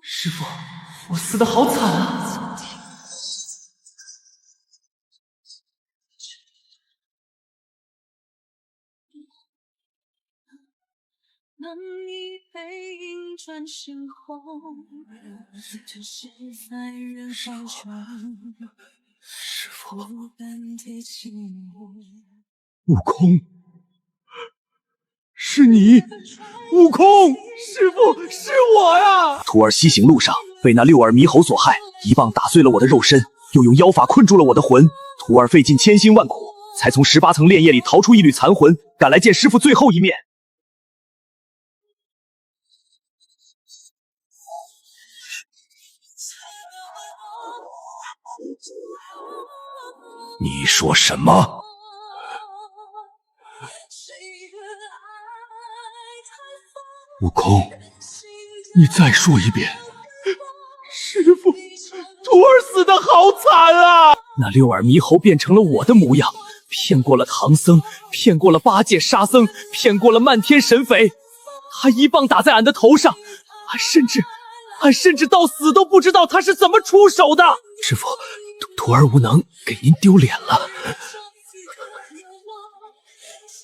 师傅，我死得好惨啊！当你背影转身后，吞噬在人海中。师傅，不敢提起我。悟空，是你！悟空，师傅，是我呀！徒儿西行路上被那六耳猕猴所害，一棒打碎了我的肉身，又用妖法困住了我的魂。徒儿费尽千辛万苦，才从18层炼液里逃出一缕残魂，赶来见师傅最后一面。你说什么？悟空，你再说一遍。师傅，徒儿死得好惨啊！那六耳猕猴变成了我的模样，骗过了唐僧，骗过了8戒沙僧，骗过了漫天神匪。他一棒打在俺的头上，俺甚至到死都不知道他是怎么出手的。师傅，徒儿无能，给您丢脸了。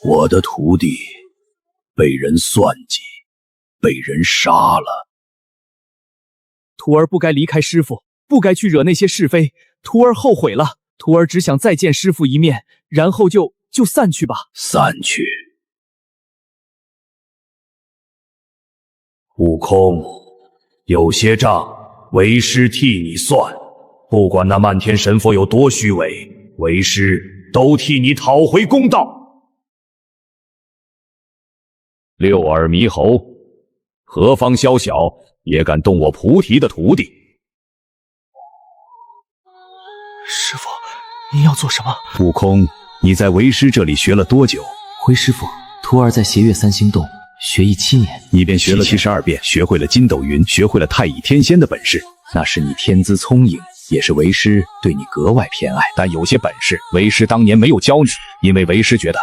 我的徒弟被人算计，被人杀了。徒儿不该离开师傅，不该去惹那些是非，徒儿后悔了。徒儿只想再见师傅一面，然后就散去吧。散去。悟空，有些账为师替你算，不管那漫天神佛有多虚伪，为师都替你讨回公道。六耳猕猴，何方宵小，也敢动我菩提的徒弟？师傅，您要做什么？悟空，你在为师这里学了多久？回师傅，徒儿在邪月三星洞学艺7年。你便学了72变，学会了筋斗云，学会了太乙天仙的本事。那是你天资聪颖，也是为师对你格外偏爱。但有些本事，为师当年没有教你，因为为师觉得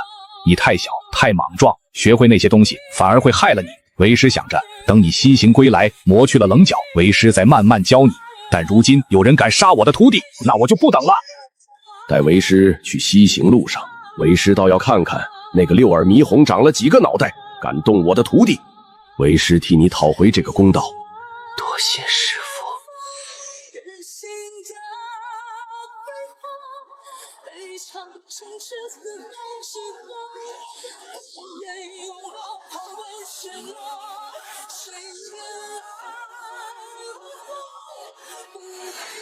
你太小太莽撞，学会那些东西反而会害了你。为师想着等你西行归来，磨去了棱角，为师再慢慢教你。但如今有人敢杀我的徒弟，那我就不等了。待为师去西行路上，为师倒要看看那个六耳猕猴长了几个脑袋，敢动我的徒弟。为师替你讨回这个公道。多谢师傅。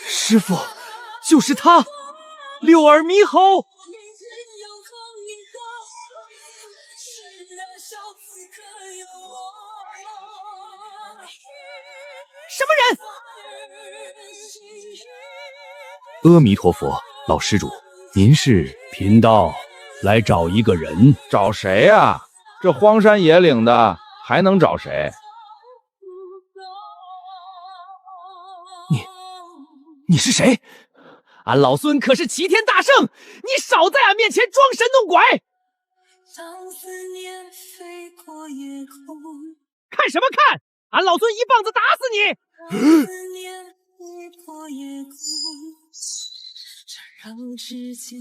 师傅，就是他，六耳猕猴。什么人？阿弥陀佛，老施主，您是？贫道来找一个人。找谁呀？这荒山野岭的，还能找谁？你是谁？俺老孙可是齐天大圣，你少在俺面前装神弄鬼！看什么看？俺老孙一棒子打死你！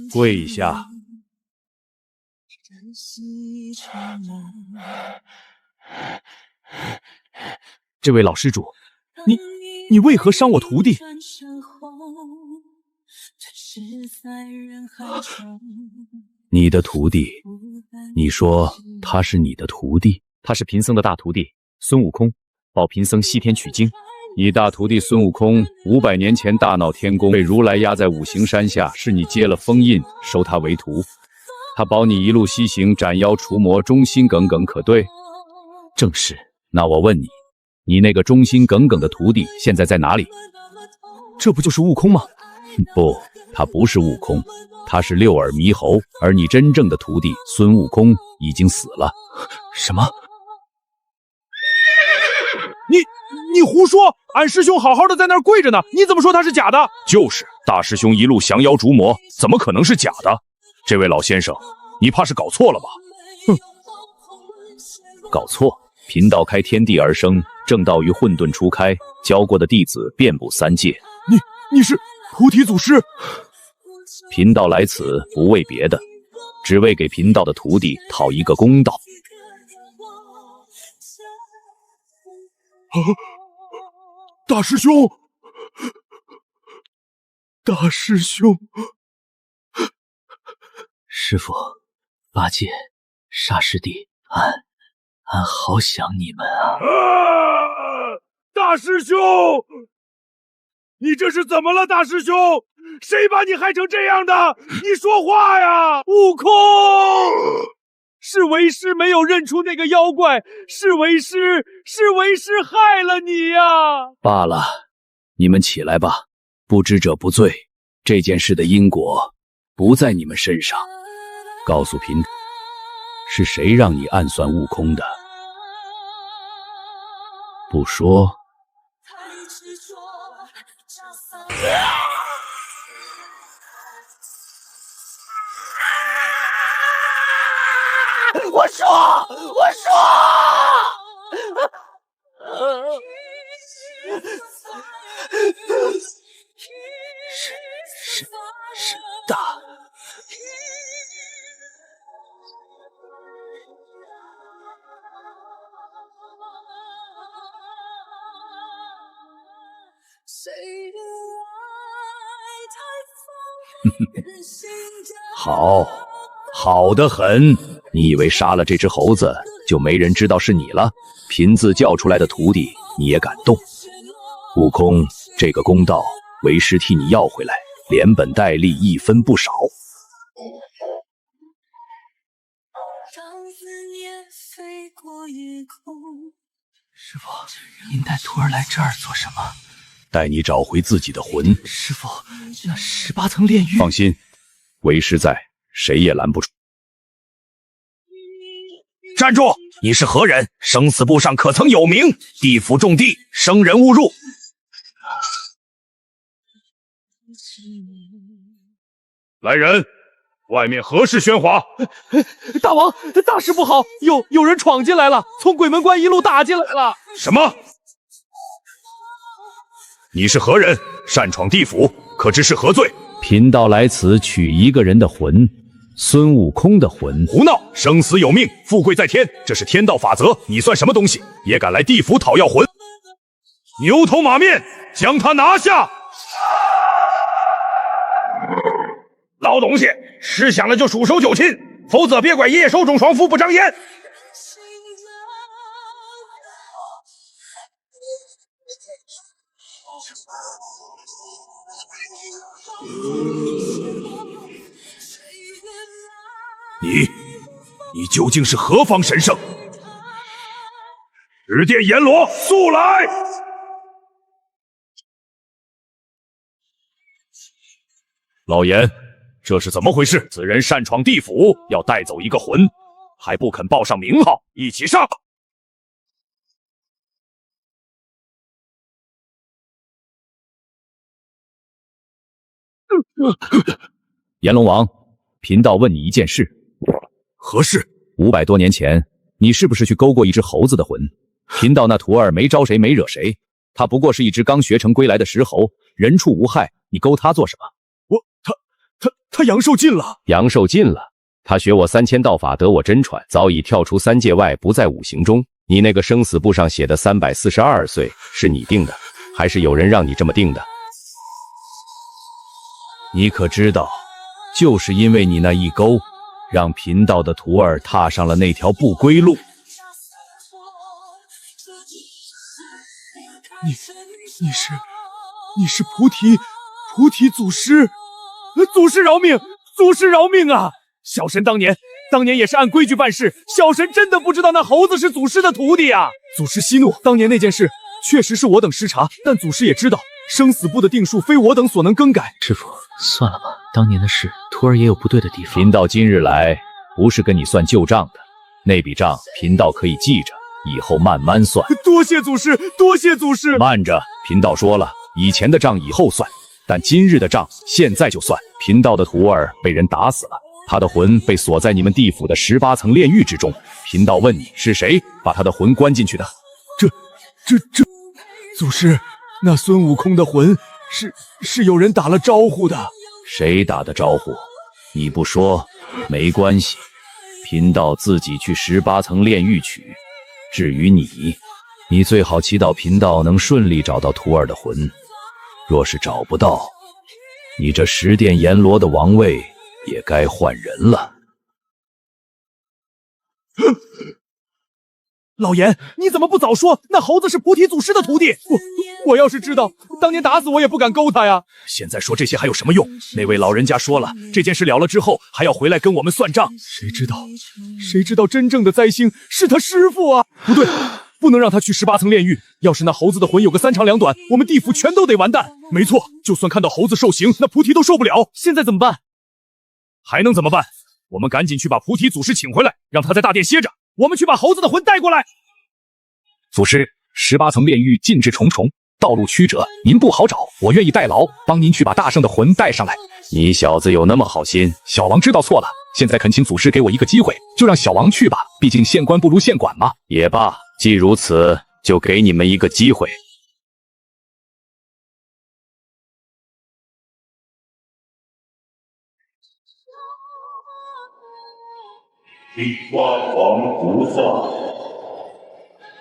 跪下！这位老施主，你为何伤我徒弟？你的徒弟？你说他是你的徒弟？他是贫僧的大徒弟孙悟空，保贫僧西天取经。你大徒弟孙悟空500年前大闹天宫，被如来压在五行山下，是你接了封印，收他为徒。他保你一路西行，斩妖除魔，忠心耿耿，可对？正是。那我问你，你那个忠心耿耿的徒弟现在在哪里？这不就是悟空吗？不，他不是悟空，他是六耳猕猴，而你真正的徒弟孙悟空已经死了。什么？你胡说！俺师兄好好的在那儿跪着呢，你怎么说他是假的？就是，大师兄一路降妖逐魔，怎么可能是假的？这位老先生，你怕是搞错了吧？哼，搞错？贫道开天地而生，正道于混沌初开，教过的弟子遍布三界。你是菩提祖师？贫道来此不为别的，只为给贫道的徒弟讨一个公道。大师兄，大师兄，师父、八戒、沙师弟，俺好想你们啊！大师兄，你这是怎么了？大师兄，谁把你害成这样的？你说话呀！悟空，是为师没有认出那个妖怪，是为师害了你呀！罢了，你们起来吧，不知者不罪。这件事的因果不在你们身上。告诉贫，是谁让你暗算悟空的？不说。我说，是大。好得很。你以为杀了这只猴子就没人知道是你了？贫字教出来的徒弟你也敢动？悟空，这个公道为师替你要回来，连本带利一分不少。师父，您带徒儿来这儿做什么？带你找回自己的魂。师父，那18层炼狱……放心，为师在，谁也拦不住。站住！你是何人？生死簿上可曾有名？地府重地，生人勿入。来人，外面何事喧哗？大王，大事不好，有人闯进来了，从鬼门关一路打进来了。什么？你是何人？擅闯地府，可知是何罪？贫道来此取一个人的魂，孙悟空的魂。胡闹！生死有命，富贵在天，这是天道法则。你算什么东西？也敢来地府讨要魂？牛头马面，将他拿下！老东西，识相了就束手就擒，否则别怪爷爷手中双斧不长眼。你究竟是何方神圣？指点阎罗，速来！老严，这是怎么回事？此人擅闯地府，要带走一个魂，还不肯报上名号，一起上！阎龙王，贫道问你一件事。何事？500多年前，你是不是去勾过一只猴子的魂？贫道那徒儿没招谁，没惹谁，他不过是一只刚学成归来的石猴，人畜无害，你勾他做什么？他阳寿尽了。阳寿尽了，他学我3000道法，得我真传，早已跳出3界外，不在五行中。你那个生死簿上写的342岁，是你定的，还是有人让你这么定的？你可知道，就是因为你那一勾，让贫道的徒儿踏上了那条不归路。你是菩提祖师，祖师饶命，祖师饶命啊！小神当年也是按规矩办事，小神真的不知道那猴子是祖师的徒弟啊！祖师息怒，当年那件事确实是我等失察，但祖师也知道，生死簿的定数非我等所能更改。师父，算了吧，当年的事，徒儿也有不对的地方。贫道今日来，不是跟你算旧账的，那笔账贫道可以记着，以后慢慢算。多谢祖师，多谢祖师。慢着，贫道说了，以前的账以后算，但今日的账现在就算。贫道的徒儿被人打死了，他的魂被锁在你们地府的18层炼狱之中。贫道问你，是谁把他的魂关进去的？祖师，那孙悟空的魂是有人打了招呼的。谁打的招呼？你不说没关系，贫道自己去18层炼狱取。至于你最好祈祷贫道能顺利找到徒儿的魂。若是找不到，你这十殿阎罗的王位也该换人了。老严，你怎么不早说？那猴子是菩提祖师的徒弟。我要是知道，当年打死我也不敢勾他呀。现在说这些还有什么用？那位老人家说了，这件事了之后还要回来跟我们算账。谁知道真正的灾星是他师傅啊！不对，不能让他去18层炼狱。要是那猴子的魂有个3长2短，我们地府全都得完蛋。没错，就算看到猴子受刑，那菩提都受不了。现在怎么办？还能怎么办？我们赶紧去把菩提祖师请回来，让他在大殿歇着。我们去把猴子的魂带过来。祖师，18层炼狱禁制重重，道路曲折，您不好找，我愿意代劳，帮您去把大圣的魂带上来。你小子有那么好心？小王知道错了，现在恳请祖师给我一个机会，就让小王去吧，毕竟县官不如县管嘛。也罢，既如此，就给你们一个机会。地花皇菩萨，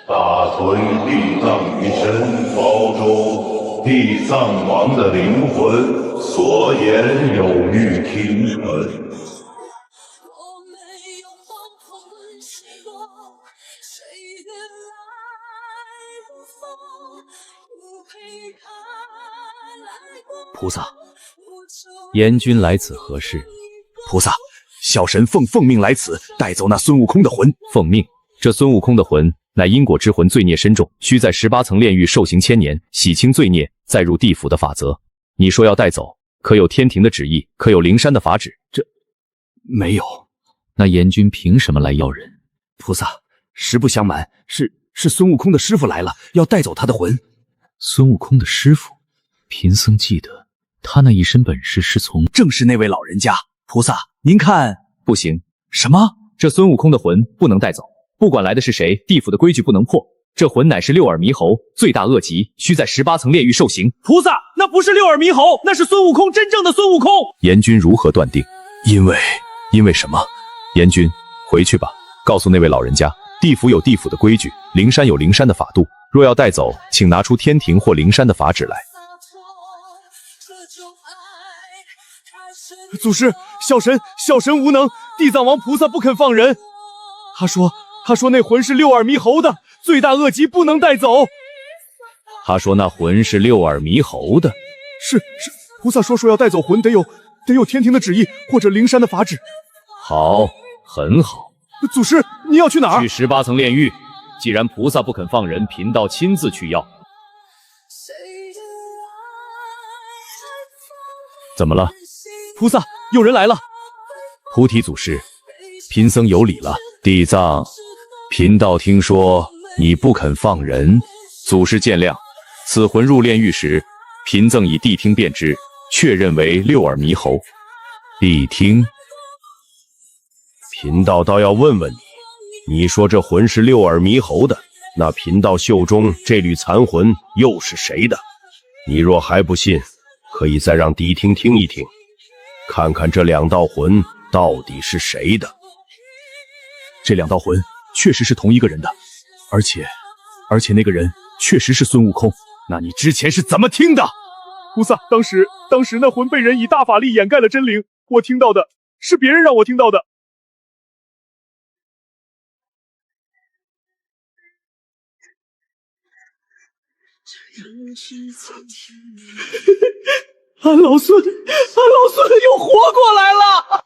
大屯地藏于神包中，地藏王的灵魂所言有欲听闻。菩萨，阎君来此何事？菩萨，小神奉命来此，带走那孙悟空的魂。奉命？这孙悟空的魂乃因果之魂，罪孽深重，需在18层炼狱受刑1000年，洗清罪孽，再入地府的法则。你说要带走，可有天庭的旨意？可有灵山的法旨？这没有。那阎君凭什么来要人？菩萨，实不相瞒，是孙悟空的师傅来了，要带走他的魂。孙悟空的师傅？贫僧记得他那一身本事是从……正是那位老人家。菩萨，您看。不行。什么？这孙悟空的魂不能带走，不管来的是谁，地府的规矩不能破。这魂乃是六耳猕猴，罪大恶极，需在18层炼狱受刑。菩萨，那不是六耳猕猴，那是孙悟空，真正的孙悟空。阎君如何断定？因为什么？阎君，回去吧，告诉那位老人家，地府有地府的规矩，灵山有灵山的法度。若要带走，请拿出天庭或灵山的法旨来。祖师，小神无能，地藏王菩萨不肯放人。他说那魂是六耳猕猴的，罪大恶极，不能带走。他说那魂是六耳猕猴的，是，菩萨说要带走魂，得有天庭的旨意或者灵山的法旨。好，很好。祖师，你要去哪儿？去18层炼狱。既然菩萨不肯放人，贫道亲自去要。怎么了？菩萨，有人来了。菩提祖师，贫僧有礼了。地藏，贫道听说你不肯放人，祖师见谅。此魂入炼狱时，贫僧以谛听辨之，确认为六耳猕猴。谛听？贫道倒要问问你，你说这魂是六耳猕猴的，那贫道袖中这缕残魂又是谁的？你若还不信，可以再让谛听听一听，看看这2道魂到底是谁的。这2道魂确实是同一个人的，而且那个人确实是孙悟空。那你之前是怎么听的？菩萨，当时那魂被人以大法力掩盖了真灵，我听到的是别人让我听到的。俺老孙又活过来了！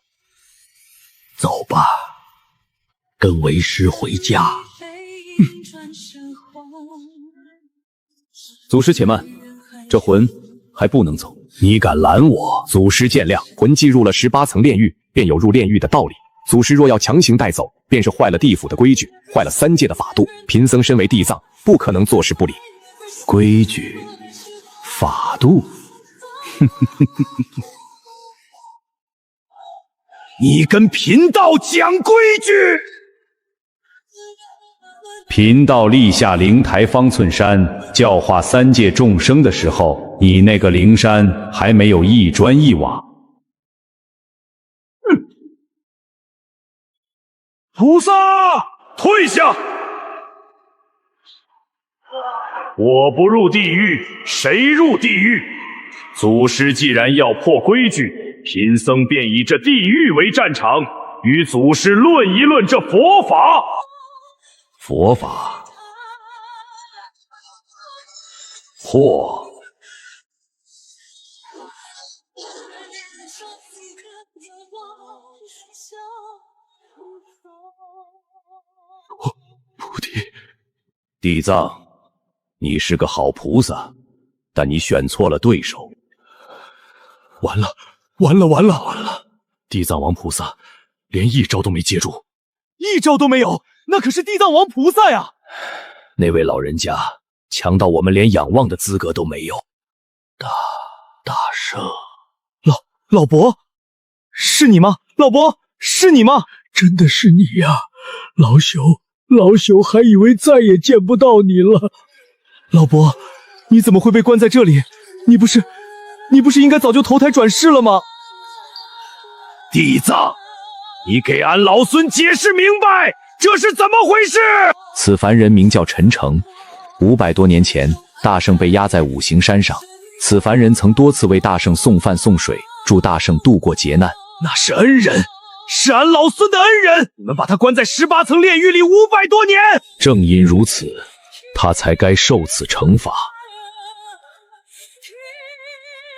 走吧，跟为师回家。祖师且慢，这魂还不能走。你敢拦我？祖师见谅。魂既入了18层炼狱，便有入炼狱的道理。祖师若要强行带走，便是坏了地府的规矩，坏了3界的法度。贫僧身为地藏，不可能坐视不理。规矩、法度，你跟贫道讲规矩。贫道立下灵台方寸山，教化三界众生的时候，你那个灵山还没有一砖一瓦。菩萨，退下！我不入地狱，谁入地狱？祖师既然要破规矩，贫僧便以这地狱为战场，与祖师论一论这佛法。佛法，破！菩提，地藏，你是个好菩萨，但你选错了对手。完了，完了，完了，完了！地藏王菩萨连一招都没接住，一招都没有，那可是地藏王菩萨呀！那位老人家强到我们连仰望的资格都没有。大圣，老伯，是你吗？老伯，是你吗？真的是你呀，老朽还以为再也见不到你了。老伯，你怎么会被关在这里？你不是应该早就投胎转世了吗？地藏，你给俺老孙解释明白，这是怎么回事？此凡人名叫陈诚，500多年前，大圣被压在五行山上。此凡人曾多次为大圣送饭送水，助大圣度过劫难。那是恩人，是俺老孙的恩人。你们把他关在18层炼狱里500多年。正因如此，他才该受此惩罚。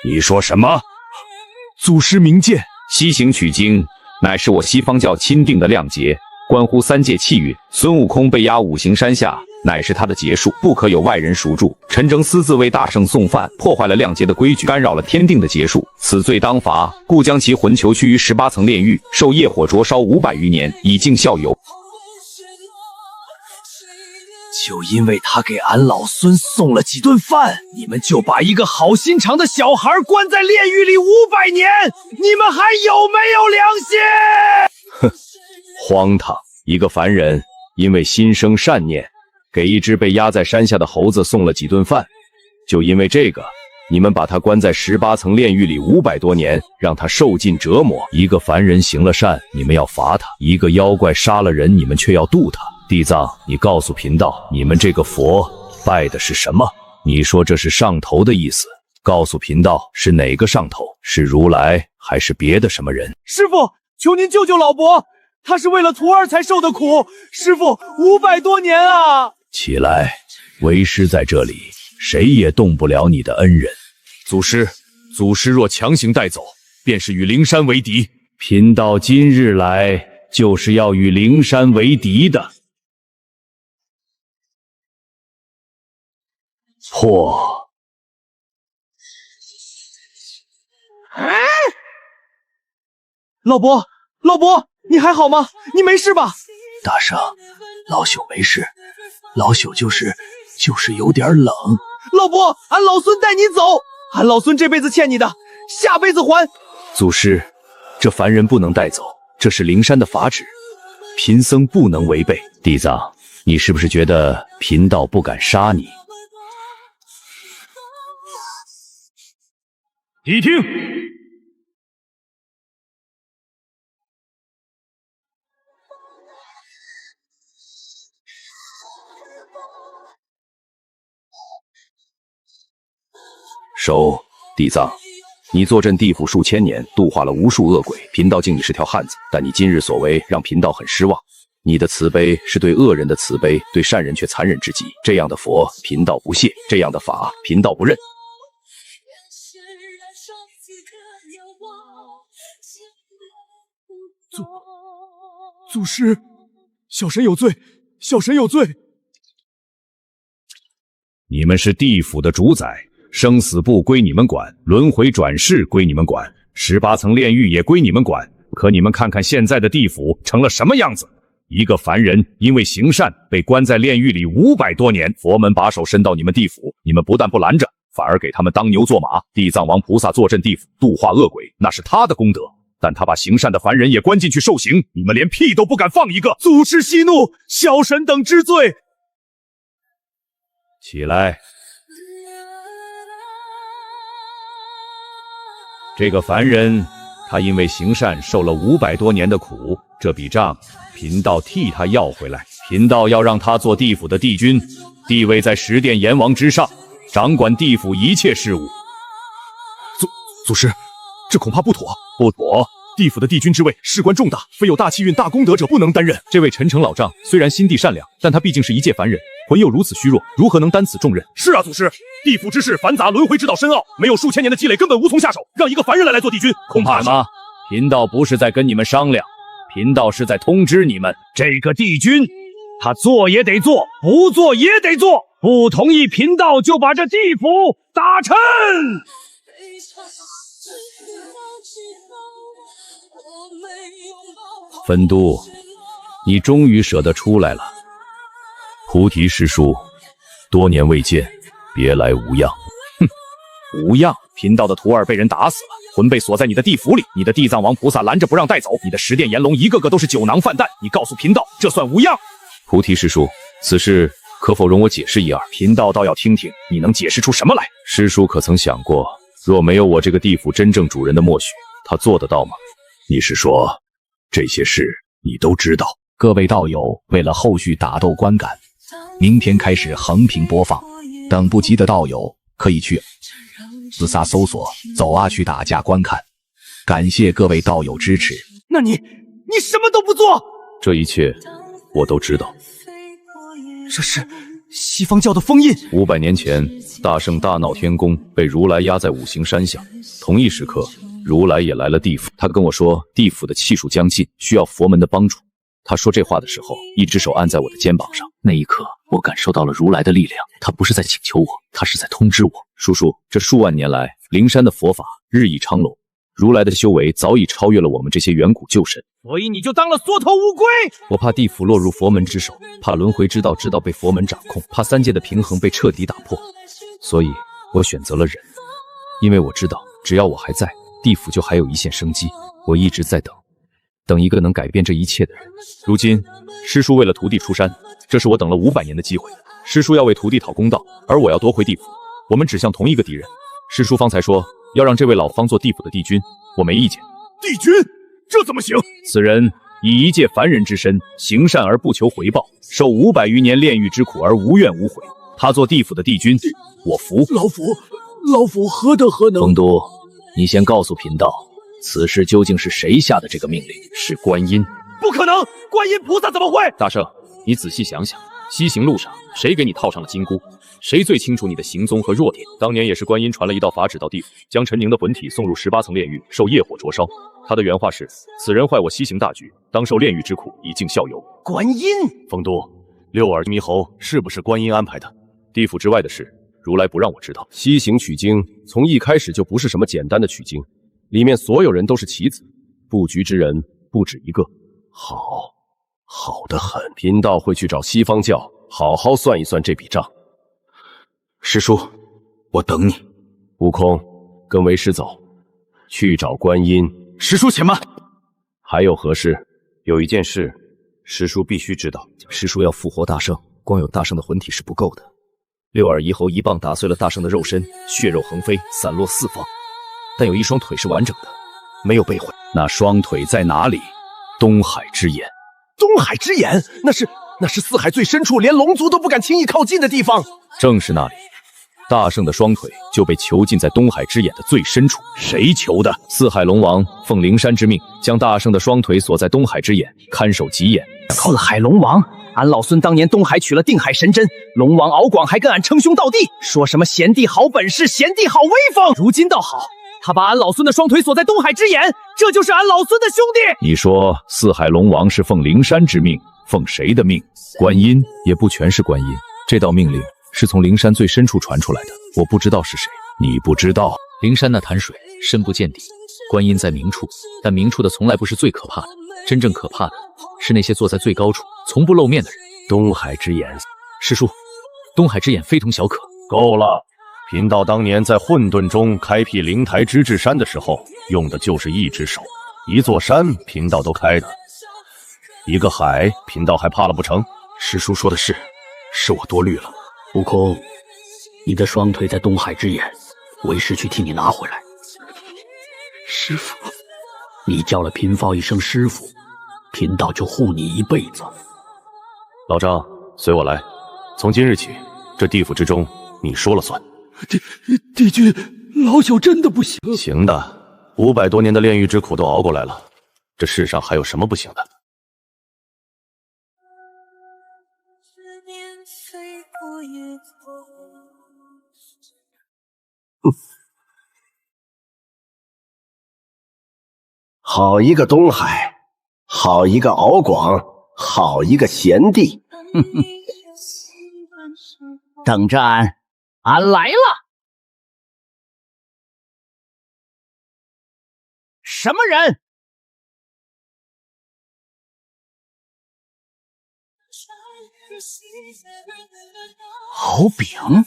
你说什么？祖师明鉴，西行取经乃是我西方教钦定的量劫，关乎三界气运。孙悟空被压五行山下，乃是他的劫数，不可有外人赎助。陈诚私自为大圣送饭，破坏了量劫的规矩，干扰了天定的劫数，此罪当罚，故将其魂囚屈于18层炼狱，受业火灼烧500余年，以儆效尤。就因为他给俺老孙送了几顿饭，你们就把一个好心肠的小孩关在炼狱里500年，你们还有没有良心？哼，荒唐！一个凡人因为心生善念，给一只被压在山下的猴子送了几顿饭，就因为这个，你们把他关在18层炼狱里500多年，让他受尽折磨。一个凡人行了善，你们要罚他；一个妖怪杀了人，你们却要渡他。地藏，你告诉贫道，你们这个佛拜的是什么？你说这是上头的意思，告诉贫道是哪个上头？是如来还是别的什么人？师父，求您救救老伯，他是为了徒儿才受的苦。师父，500多年啊！起来，为师在这里，谁也动不了你的恩人。祖师若强行带走，便是与灵山为敌。贫道今日来，就是要与灵山为敌的。破！老伯，你还好吗？你没事吧？大圣，老朽没事，老朽就是有点冷。老伯，俺老孙带你走，俺老孙这辈子欠你的，下辈子还。祖师，这凡人不能带走，这是灵山的法旨，贫僧不能违背。地藏，你是不是觉得贫道不敢杀你？谛听！收，地藏，你坐镇地府数千年，度化了无数恶鬼，贫道敬你是条汉子，但你今日所为让贫道很失望。你的慈悲是对恶人的慈悲，对善人却残忍至极。这样的佛，贫道不屑；这样的法，贫道不认。祖师，小神有罪，小神有罪。你们是地府的主宰，生死簿归你们管，轮回转世归你们管，18层炼狱也归你们管。可你们看看现在的地府成了什么样子？一个凡人因为行善被关在炼狱里500多年，佛门把手伸到你们地府，你们不但不拦着，反而给他们当牛做马。地藏王菩萨坐镇地府，度化恶鬼，那是他的功德。但他把行善的凡人也关进去受刑，你们连屁都不敢放一个。祖师息怒，小神等知罪。起来。这个凡人，他因为行善受了500多年的苦，这笔账贫道替他要回来。贫道要让他做地府的帝君，地位在十殿阎王之上，掌管地府一切事务。祖师，这恐怕不妥。不妥？地府的帝君之位事关重大，非有大气运、大功德者不能担任。这位陈诚老丈虽然心地善良，但他毕竟是一介凡人，魂又如此虚弱，如何能担此重任？是啊，祖师，地府之事繁杂，轮回之道深奥，没有数千年的积累，根本无从下手。让一个凡人来做帝君，恐怕什么？贫道不是在跟你们商量，贫道是在通知你们，这个帝君，他做也得做，不做也得做。不同意，贫道就把这地府打沉。分都，你终于舍得出来了。菩提师叔，多年未见，别来无恙。哼，无恙？贫道的徒儿被人打死了，魂被锁在你的地府里，你的地藏王菩萨拦着不让带走，你的十殿阎龙一个个都是酒囊饭袋，你告诉贫道，这算无恙？菩提师叔，此事可否容我解释一二？贫道倒要听听你能解释出什么来。师叔可曾想过，若没有我这个地府真正主人的默许，他做得到吗？你是说这些事你都知道？各位道友，为了后续打斗观感，明天开始横屏播放，等不及的道友可以去自杀搜索走啊去打架观看。感谢各位道友支持。那你什么都不做？这一切我都知道。这是西方教的封印。500年前，大圣大闹天宫，被如来压在五行山下。同一时刻，如来也来了地府。他跟我说，地府的气数将尽，需要佛门的帮助。他说这话的时候，一只手按在我的肩膀上。那一刻，我感受到了如来的力量。他不是在请求我，他是在通知我。叔叔，这数万年来，灵山的佛法日益昌隆，如来的修为早已超越了我们这些远古旧神。所以你就当了缩头乌龟。我怕地府落入佛门之手，怕轮回之道被佛门掌控，怕三界的平衡被彻底打破。所以我选择了忍，因为我知道，只要我还在，地府就还有一线生机。我一直在等一个能改变这一切的人。如今师叔为了徒弟出山，这是我等了500年的机会。师叔要为徒弟讨公道，而我要夺回地府。我们指向同一个敌人。师叔方才说要让这位老方做地府的帝君，我没意见。帝君，这怎么行？此人以一介凡人之身，行善而不求回报，受500余年炼狱之苦而无怨无悔。他做地府的帝君，我服。老夫何德何能？丰都，你先告诉贫道，此事究竟是谁下的这个命令？是观音？不可能，观音菩萨怎么会？大圣，你仔细想想，西行路上谁给你套上了金箍？谁最清楚你的行踪和弱点？当年也是观音传了一道法旨到地府，将陈宁的魂体送入18层炼狱，受业火灼烧。他的原话是：此人坏我西行大局，当受炼狱之苦，以儆效尤。观音？丰都，六耳猕猴是不是观音安排的？地府之外的事，如来不让我知道。西行取经从一开始就不是什么简单的取经，里面所有人都是棋子，布局之人不止一个。好得很。贫道会去找西方教，好好算一算这笔账。师叔，我等你。悟空，跟为师走，去找观音。师叔且慢。还有何事？有一件事，师叔必须知道。师叔要复活大圣，光有大圣的魂体是不够的。六耳猕猴一棒打碎了大圣的肉身，血肉横飞，散落四方。但有一双腿是完整的，没有被毁。那双腿在哪里？东海之眼。东海之眼，那是四海最深处，连龙族都不敢轻易靠近的地方。正是那里，大圣的双腿就被囚禁在东海之眼的最深处。谁囚的？四海龙王奉灵山之命，将大圣的双腿锁在东海之眼，看守极眼。四海龙王，俺老孙当年东海取了定海神针，龙王敖广还跟俺称兄道弟，说什么贤弟好本事，贤弟好威风。如今倒好，他把俺老孙的双腿锁在东海之眼，这就是俺老孙的兄弟。你说四海龙王是奉灵山之命，奉谁的命？观音也不全是观音，这道命令是从灵山最深处传出来的，我不知道是谁。你不知道？灵山那潭水深不见底，观音在明处，但明处的从来不是最可怕的，真正可怕的是那些坐在最高处从不露面的人。东海之眼，师叔，东海之眼非同小可。够了！贫道当年在混沌中开辟灵台之治山的时候，用的就是一只手，一座山贫道都开的，一个海贫道还怕了不成？师叔说的是我多虑了。悟空，你的双腿在东海之眼，为师去替你拿回来。师傅，你叫了贫道一声师傅，贫道就护你一辈子。老张，随我来。从今日起，这地府之中你说了算。帝君，老朽真的不行。行的，500多年的炼狱之苦都熬过来了，这世上还有什么不行的？好一个东海，好一个敖广，好一个贤弟。等着俺来了。什么人？敖丙，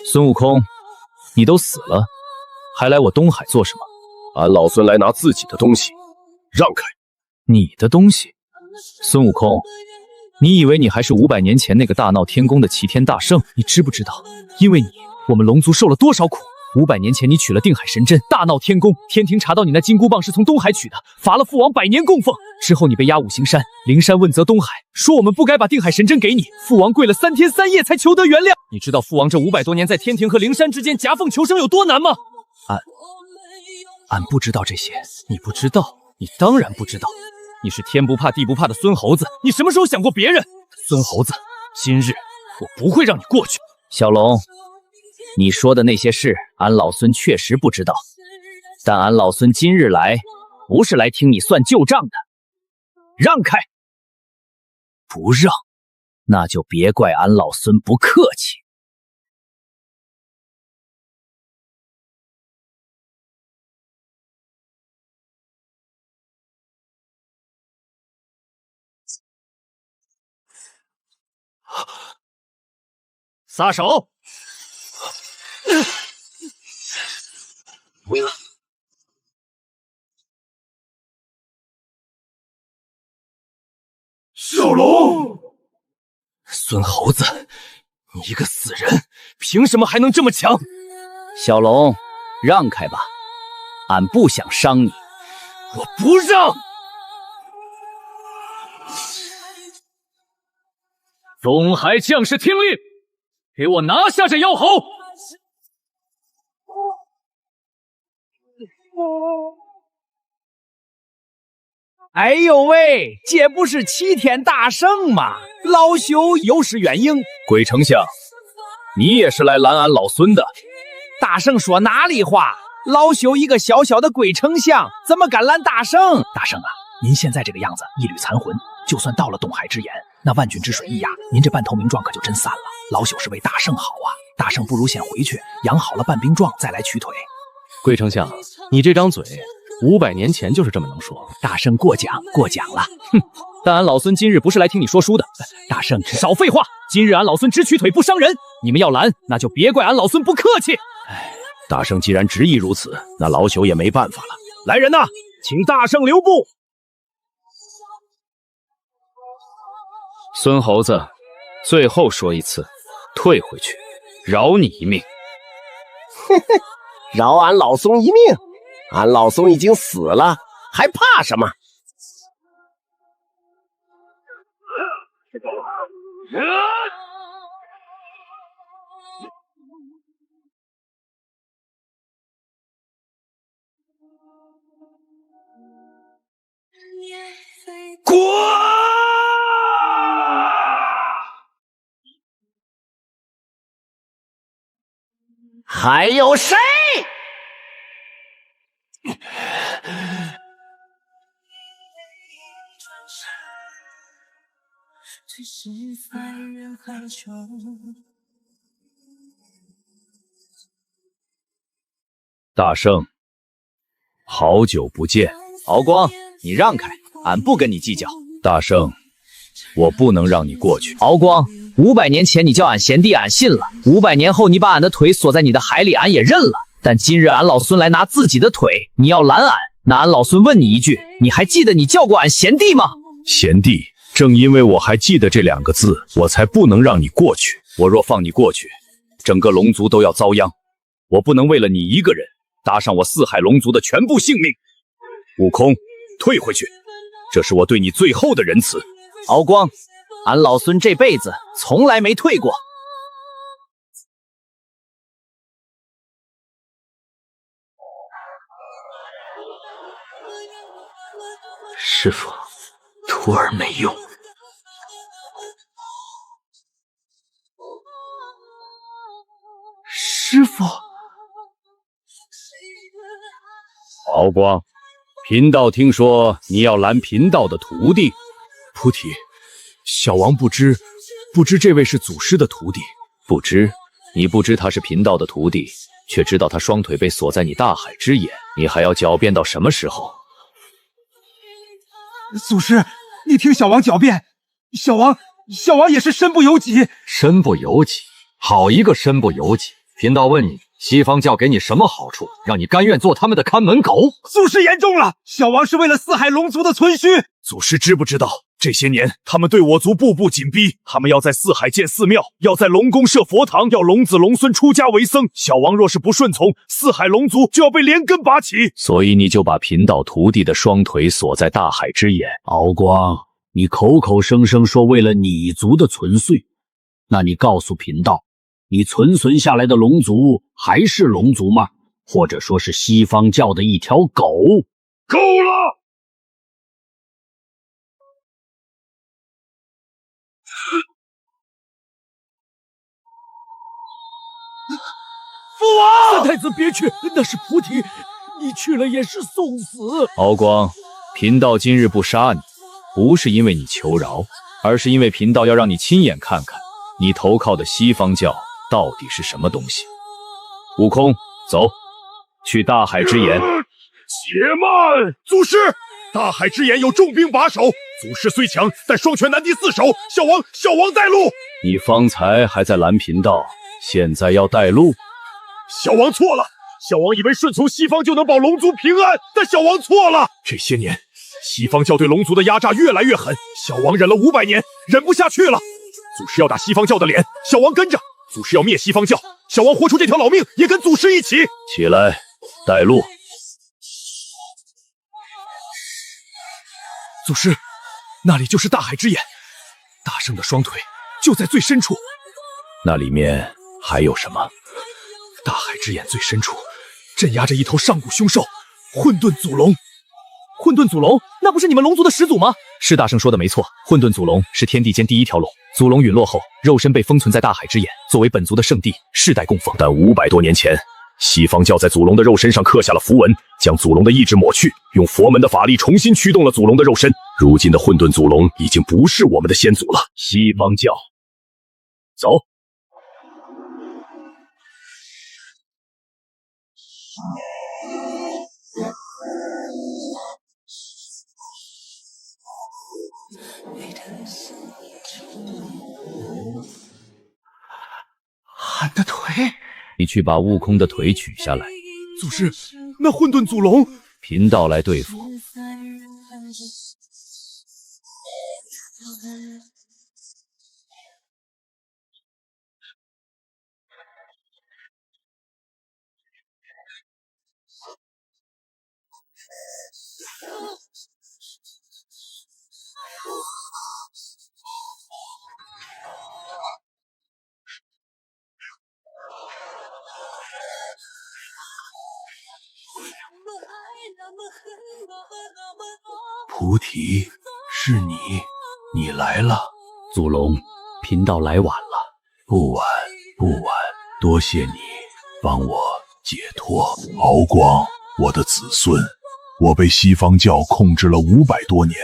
孙悟空，你都死了，还来我东海做什么？俺老孙来拿自己的东西，让开！你的东西？孙悟空，你以为你还是500年前那个大闹天宫的齐天大圣？你知不知道，因为你，我们龙族受了多少苦？500年前你取了定海神针，大闹天宫，天庭查到你那金箍棒是从东海取的，罚了父王100年供奉。之后你被押五行山，灵山问责东海，说我们不该把定海神针给你，父王跪了3天3夜才求得原谅。你知道父王这500多年在天庭和灵山之间夹缝求生有多难吗？俺不知道这些，你不知道，你当然不知道。你是天不怕地不怕的孙猴子，你什么时候想过别人？孙猴子，今日我不会让你过去。小龙，你说的那些事，俺老孙确实不知道，但俺老孙今日来，不是来听你算旧账的。让开！不让，那就别怪俺老孙不客气。撒手！小龙，孙猴子，你一个死人，凭什么还能这么强？小龙，让开吧，俺不想伤你。我不让！东海将士听令，给我拿下这妖猴！哎呦喂，这不是齐天大圣吗？老朽有失远迎。鬼丞相，你也是来拦俺老孙的？大圣说哪里话？老朽一个小小的鬼丞相，怎么敢拦大圣？大圣啊，您现在这个样子，一缕残魂，就算到了东海之眼，那万军之水一压，您这半透明状可就真散了。老朽是为大圣好啊，大圣不如先回去养好了半冰状，再来取腿。鬼丞相，你这张嘴500年前就是这么能说。大圣过奖了。哼，但俺老孙今日不是来听你说书的。大圣，少废话！今日俺老孙只取腿不伤人，你们要拦，那就别怪俺老孙不客气。大圣既然执意如此，那老朽也没办法了。来人呐，请大圣留步。孙猴子，最后说一次，退回去，饶你一命。饶俺老孙一命？俺老孙已经死了，还怕什么？滚！还有谁？大圣，好久不见。敖光，你让开，俺不跟你计较。大圣，我不能让你过去。敖光，500年前你叫俺贤弟，俺信了；500年后你把俺的腿锁在你的海里，俺也认了。但今日俺老孙来拿自己的腿，你要拦俺，那俺老孙问你一句，你还记得你叫过俺贤弟吗？贤弟，正因为我还记得这2个字，我才不能让你过去。我若放你过去，整个龙族都要遭殃。我不能为了你一个人搭上我四海龙族的全部性命。悟空，退回去，这是我对你最后的仁慈。敖光，俺老孙这辈子从来没退过。师傅，徒儿没用。师傅，敖光，贫道听说你要拦贫道的徒弟。菩提，小王不知这位是祖师的徒弟。不知？你不知他是贫道的徒弟，却知道他双腿被锁在你大海之眼，你还要狡辩到什么时候？祖师，你听小王狡辩，小王也是身不由己。身不由己？好一个身不由己！贫道问你，西方教给你什么好处，让你甘愿做他们的看门狗？祖师言重了，小王是为了四海龙族的存续。祖师知不知道，这些年他们对我族步步紧逼，他们要在四海建寺庙，要在龙宫设佛堂，要龙子龙孙出家为僧。小王若是不顺从，四海龙族就要被连根拔起。所以你就把贫道徒弟的双腿锁在大海之眼。敖光，你口口声声说为了你族的存续，那你告诉贫道，你存下来的龙族还是龙族吗？或者说是西方教的一条狗？够了！父王，三太子别去，那是菩提，你去了也是送死。敖光，贫道今日不杀你，不是因为你求饶，而是因为贫道要让你亲眼看看你投靠的西方教到底是什么东西。悟空，走，去大海之眼。且慢，祖师，大海之眼有重兵把守，祖师虽强，但双拳难敌四手。小王带路。你方才还在拦贫道，现在要带路？小王错了，小王以为顺从西方就能保龙族平安，但小王错了。这些年，西方教对龙族的压榨越来越狠，小王忍了500年，忍不下去了。祖师要打西方教的脸，小王跟着；祖师要灭西方教，小王活出这条老命，也跟祖师一起。起来，带路。祖师，那里就是大海之眼，大圣的双腿就在最深处。那里面还有什么？大海之眼最深处镇压着一头上古凶兽——混沌祖龙。混沌祖龙，那不是你们龙族的始祖吗？是大圣说的没错，混沌祖龙是天地间第一条龙。祖龙陨落后，肉身被封存在大海之眼，作为本族的圣地，世代供奉。但500多年前，西方教在祖龙的肉身上刻下了符文，将祖龙的意志抹去，用佛门的法力重新驱动了祖龙的肉身。如今的混沌祖龙已经不是我们的先祖了。西方教，走。俺的腿，你去把悟空的腿取下来。祖师，那混沌祖龙，贫道来对付。菩提，是你，你来了。祖龙，贫道来晚了。不晚，不晚，多谢你帮我解脱。敖光，我的子孙，我被西方教控制了500多年，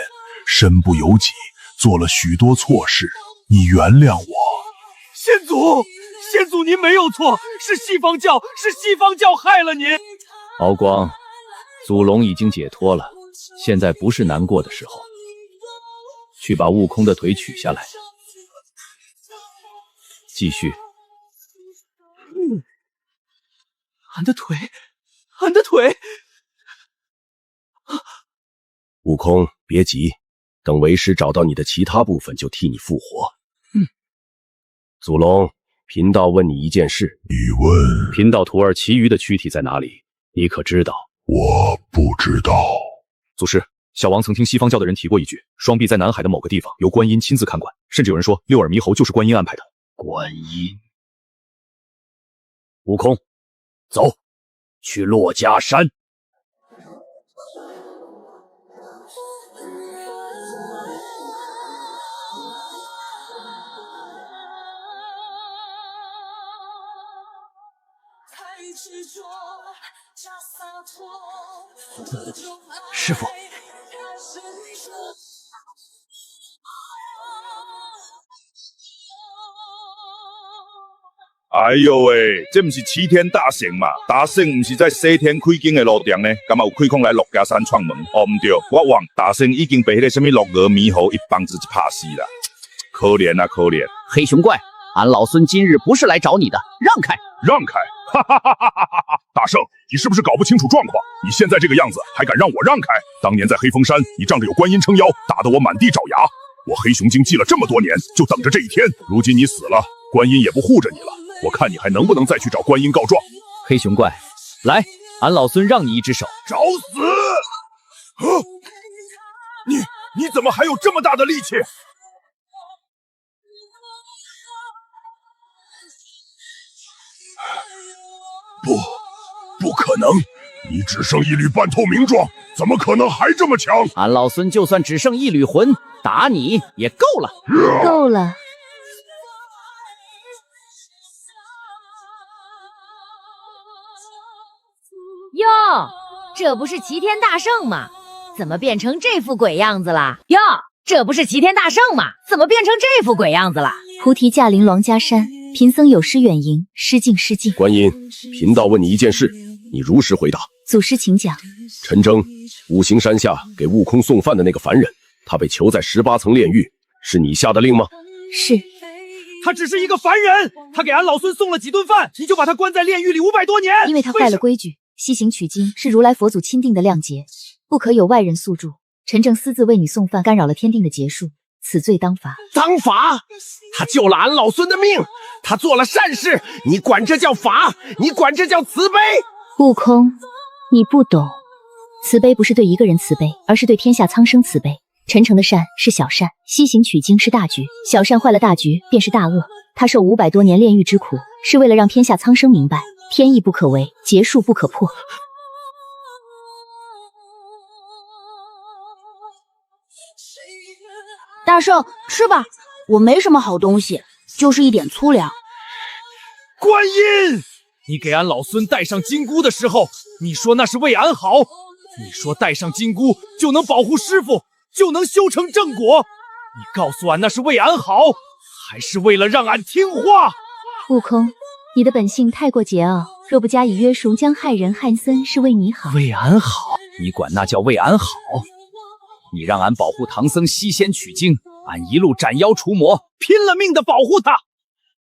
身不由己，做了许多错事，你原谅我。先祖您没有错，是西方教害了您。敖光，祖龙已经解脱了，现在不是难过的时候，去把悟空的腿取下来。继续。俺的腿，俺的腿！悟空，别急，等为师找到你的其他部分，就替你复活。祖龙，贫道问你一件事。你问？贫道徒儿其余的躯体在哪里？你可知道？我不知道。祖师，小王曾听西方教的人提过一句，双臂在南海的某个地方，由观音亲自看管，甚至有人说六耳猕猴就是观音安排的。观音。悟空，走，去珞珈山。师傅，哎呦喂，这不是齐天大圣嘛？大圣不是在西天开经的路上呢，干嘛有开空来珞珈山闯门？哦，唔对，我忘，大圣已经被那个什么六耳猕猴一棒子就拍死了，可怜啊，可怜！黑熊怪，俺老孙今日不是来找你的，让开！让开！哈哈哈哈哈哈！大圣，你是不是搞不清楚状况？你现在这个样子，还敢让我让开？当年在黑风山，你仗着有观音撑腰，打得我满地找牙。我黑熊精记了这么多年，就等着这一天。如今你死了，观音也不护着你了。我看你还能不能再去找观音告状？黑熊怪，来，俺老孙让你一只手。找死！你怎么还有这么大的力气？不可能！你只剩一缕半透明状，怎么可能还这么强？俺老孙就算只剩一缕魂，打你也够了。够了。哟，这不是齐天大圣吗？怎么变成这副鬼样子了？哟，这不是齐天大圣吗？怎么变成这副鬼样子了？菩提驾临珞珈山，贫僧有失远迎，失敬失敬。观音，贫道问你一件事，你如实回答。祖师请讲。陈征，五行山下给悟空送饭的那个凡人，他被囚在18层炼狱，是你下的令吗？是。他只是一个凡人，他给俺老孙送了几顿饭，你就把他关在炼狱里500多年。因为他坏了规矩，西行取经是如来佛祖钦定的量劫，不可有外人宿住。陈征私自为你送饭，干扰了天定的劫数，此罪当罚。当罚？他救了俺老孙的命，他做了善事，你管这叫罚？你管这叫慈悲？悟空，你不懂，慈悲不是对一个人慈悲，而是对天下苍生慈悲。陈诚的善是小善，西行取经是大局，小善坏了大局便是大恶。他受500多年炼狱之苦，是为了让天下苍生明白，天意不可违，劫数不可破。大圣，吃吧，我没什么好东西，就是一点粗粮。观音，你给俺老孙戴上金箍的时候，你说那是为俺好，你说戴上金箍就能保护师傅，就能修成正果，你告诉俺那是为俺好，还是为了让俺听话？悟空，你的本性太过桀骜，若不加以约束，将害人害僧是为你好。为俺好？你管那叫为俺好？你让俺保护唐僧西仙取经，俺一路斩妖除魔，拼了命的保护他，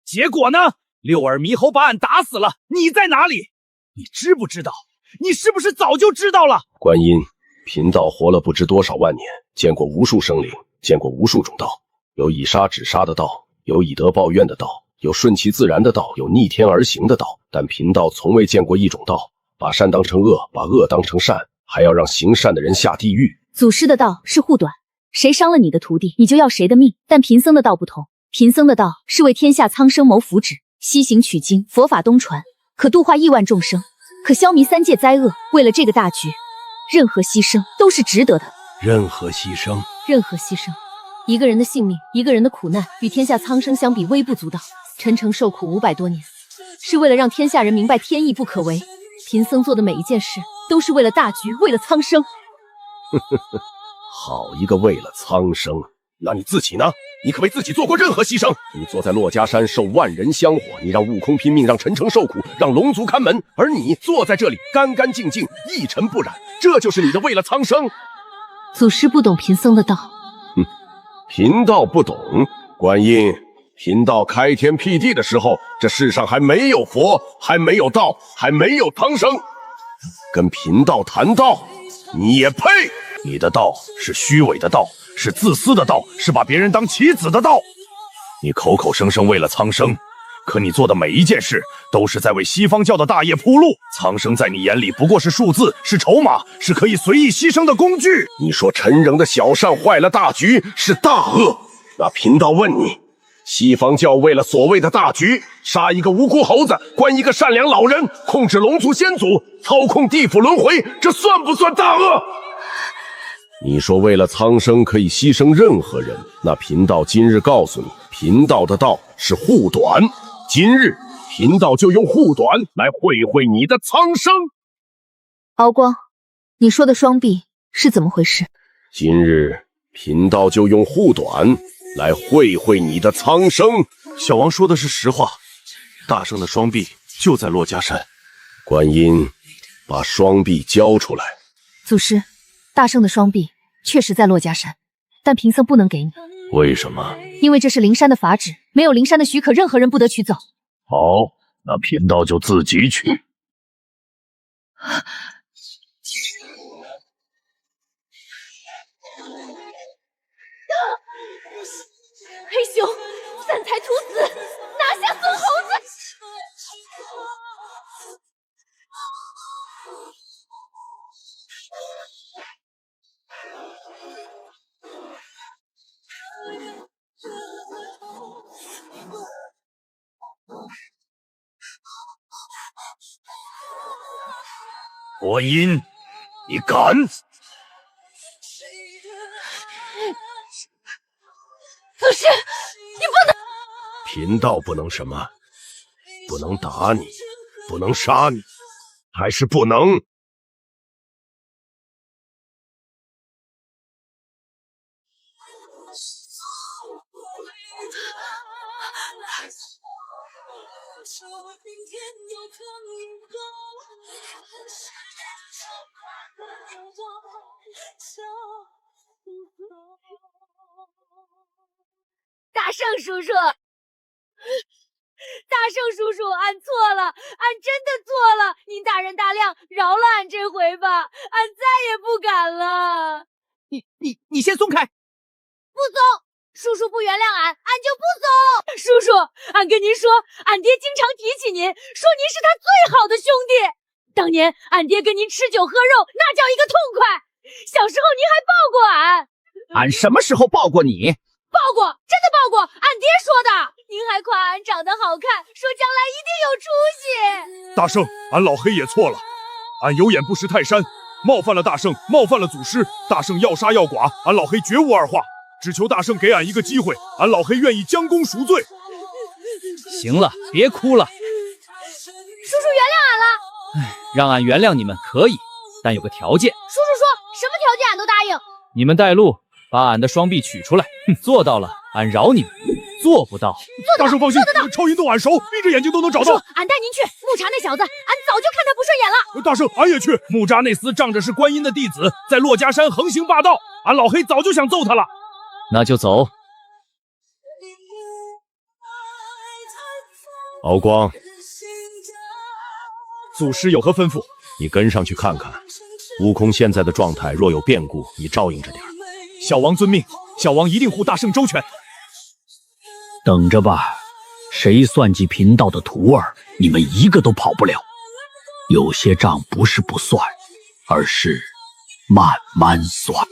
结果呢？六耳猕猴把俺打死了，你在哪里？你知不知道？你是不是早就知道了？观音，贫道活了不知多少万年，见过无数生灵，见过无数种道，有以杀止杀的道，有以德报怨的道，有顺其自然的道，有逆天而行的道，但贫道从未见过一种道，把善当成恶，把恶当成善，还要让行善的人下地狱。祖师的道是护短，谁伤了你的徒弟，你就要谁的命。但贫僧的道不同，贫僧的道是为天下苍生谋福祉，西行取经，佛法东传，可度化亿万众生，可消弭3界灾厄。为了这个大局，任何牺牲都是值得的。任何牺牲，任何牺牲，一个人的性命，一个人的苦难，与天下苍生相比微不足道。陈诚受苦500多年，是为了让天下人明白天意不可违。贫僧做的每一件事，都是为了大局，为了苍生。好一个为了苍生！那你自己呢？你可为自己做过任何牺牲？你坐在珞珈山受万人香火，你让悟空拼命，让陈诚受苦，让龙族看门，而你坐在这里干干净净，一尘不染，这就是你的为了苍生。祖师不懂贫僧的道。贫道不懂。观音，贫道开天辟地的时候，这世上还没有佛，还没有道，还没有唐僧。跟贫道谈道，你也配？你的道是虚伪的道，是自私的道，是把别人当棋子的道。你口口声声为了苍生，可你做的每一件事都是在为西方教的大业铺路。苍生在你眼里不过是数字，是筹码，是可以随意牺牲的工具。你说陈仍的小善坏了大局，是大恶。那贫道问你，西方教为了所谓的大局，杀一个无辜猴子，关一个善良老人，控制龙族先祖，操控地府轮回，这算不算大恶？你说为了苍生可以牺牲任何人，那贫道今日告诉你，贫道的道是护短。今日贫道就用护短来会会你的苍生。敖光，你说的双臂是怎么回事？今日贫道就用护短来会会你的苍生。小王说的是实话，大圣的双臂就在珞珈山。观音，把双臂交出来。祖师，大圣的双臂确实在珞珈山，但贫僧不能给你。为什么？因为这是灵山的法旨，没有灵山的许可，任何人不得取走。好，那贫道就自己取。黑熊，三才屠死，拿下孙猴子！观音，你敢？祖师，你不能！贫道不能什么？不能打你，不能杀你，还是不能？大圣叔叔，大圣叔叔，俺错了，俺真的错了，您大人大量，饶了俺这回吧，俺再也不敢了。你先松开！不松，叔叔不原谅俺，俺就不松。叔叔，俺跟您说，俺爹经常提起您，说您是他最好的兄弟。当年俺爹跟您吃酒喝肉，那叫一个痛快。小时候您还抱过俺。俺什么时候抱过你？抱过，真的抱过，俺爹说的。您还夸俺长得好看，说将来一定有出息。大圣，俺老黑也错了，俺有眼不识泰山，冒犯了大圣，冒犯了祖师。大圣要杀要剐，俺老黑绝无二话。只求大圣给俺一个机会，俺老黑愿意将功赎罪。行了，别哭了。叔叔原谅俺了。让俺原谅你们可以，但有个条件。叔叔说什么条件俺都答应。你们带路，把俺的双臂取出来。做到了，俺饶你们；做不到，大圣放心，超音洞俺熟，闭着眼睛都能找到。俺带您去。木茶那小子，俺早就看他不顺眼了。大圣，俺也去。木扎内斯仗着是观音的弟子，在珞珈山横行霸道，俺老黑早就想揍他了。那就走。敖光，祖师有何吩咐？你跟上去看看，悟空现在的状态，若有变故，你照应着点。小王遵命，小王一定护大圣周全。等着吧，谁算计贫道的徒儿，你们一个都跑不了。有些账不是不算，而是慢慢算。